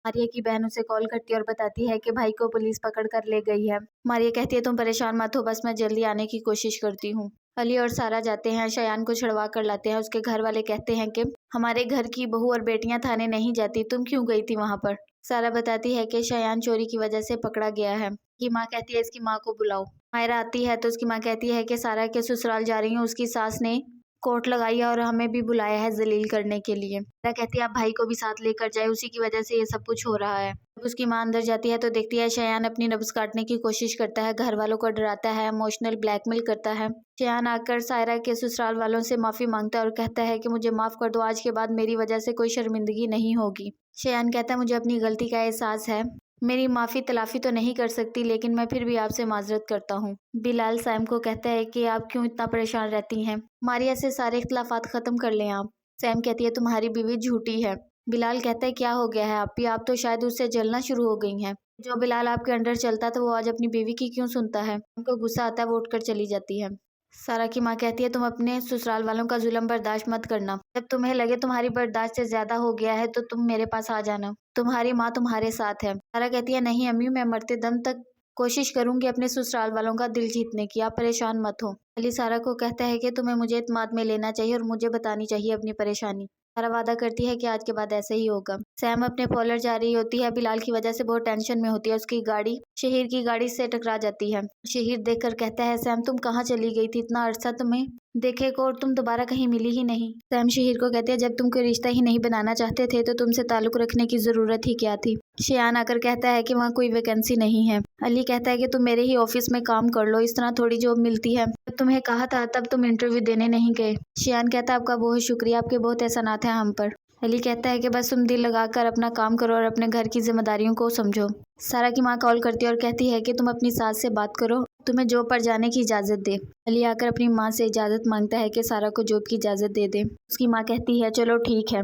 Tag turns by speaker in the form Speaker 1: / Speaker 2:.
Speaker 1: मारिया की बहन उसे कॉल करती है और बताती है कि भाई को पुलिस पकड़ कर ले गई है। मारिया कहती है तुम परेशान मत हो, बस मैं जल्दी आने की कोशिश करती हूँ। अली और सारा जाते हैं, शयान को छुड़वा कर लाते हैं। उसके घर वाले कहते हैं कि हमारे घर की बहू और बेटियां थाने नहीं जाती, तुम क्यों गई थी वहां पर। सारा बताती है कि शयान चोरी की वजह से पकड़ा गया है। की माँ कहती है इसकी माँ को बुलाओ। मायरा आती है तो उसकी माँ कहती है कि सारा के ससुराल जा रही हूँ, उसकी सास ने कोर्ट लगाई है और हमें भी बुलाया है जलील करने के लिए। मायरा कहती है आप भाई को भी साथ लेकर जाए, उसी की वजह से ये सब कुछ हो रहा है। जब उसकी माँ अंदर जाती है तो देखती है शयान अपनी नब्ज काटने की कोशिश करता है, घर वालों को डराता है, इमोशनल ब्लैकमेल करता है। शयान आकर सायरा के ससुराल वालों से माफी मांगता है और कहता है कि मुझे माफ कर दो, आज के बाद मेरी वजह से कोई शर्मिंदगी नहीं होगी। शयान कहता है मुझे अपनी गलती का एहसास है, मेरी माफ़ी तलाफ़ी तो नहीं कर सकती, लेकिन मैं फिर भी आपसे माजरत करता हूँ। बिलाल सैम को कहता है कि आप क्यों इतना परेशान रहती हैं, मारिया से सारे इख्तलाफात ख़त्म कर लें आप। सैम कहती है तुम्हारी बीवी झूठी है। बिलाल कहता है क्या हो गया है आप तो शायद उससे जलना शुरू हो गई हैं। जो बिलाल आपके अंडर चलता था वो आज अपनी बीवी की क्यों सुनता है। उनको गुस्सा आता है, वो उठकर चली जाती है। सारा की माँ कहती है तुम अपने ससुराल वालों का जुल्म बर्दाश्त मत करना, जब तुम्हें लगे तुम्हारी बर्दाश्त से ज्यादा हो गया है तो तुम मेरे पास आ जाना, तुम्हारी माँ तुम्हारे साथ है। सारा कहती है नहीं अम्मी, मैं मरते दम तक कोशिश करूंगी अपने ससुराल वालों का दिल जीतने की, आप परेशान मत हो। अली सारा को कहता है कि तुम्हें मुझे इत्मीनान में लेना चाहिए और मुझे बतानी चाहिए अपनी परेशानी। सारा वादा करती है कि आज के बाद ऐसे ही होगा। सैम अपने पॉलर जा रही होती है, बिलाल की वजह से बहुत टेंशन में होती है। उसकी गाड़ी शहीर की गाड़ी से टकरा जाती है। शहीर देखकर कहता है सैम तुम कहाँ चली गई थी, इतना अरसा तुम्हें देखे को और तुम दोबारा कहीं मिली ही नहीं। सैम शहीर को कहते हैं जब तुम कोई रिश्ता ही नहीं बनाना चाहते थे तो तुमसे ताल्लुक रखने की जरूरत ही क्या थी। शयान आकर कहता है कि वहाँ कोई वैकेंसी नहीं है। अली कहता है कि तुम मेरे ही ऑफिस में काम कर लो, इस तरह थोड़ी जॉब मिलती है, जब तुम्हें कहा था तब तुम इंटरव्यू देने नहीं गए। शयान कहता है आपका बहुत शुक्रिया, आपके बहुत एहसानात हैं हम पर। अली कहता है कि बस तुम दिल लगाकर अपना काम करो और अपने घर की जिम्मेदारियों को समझो। सारा की माँ कॉल करती है और कहती है कि तुम अपनी सास से बात करो, तुम्हें जॉब पर जाने की इजाज़त दे। अली आकर अपनी माँ से इजाज़त मांगता है कि सारा को जॉब की इजाज़त दे दे। उसकी माँ कहती है चलो ठीक है।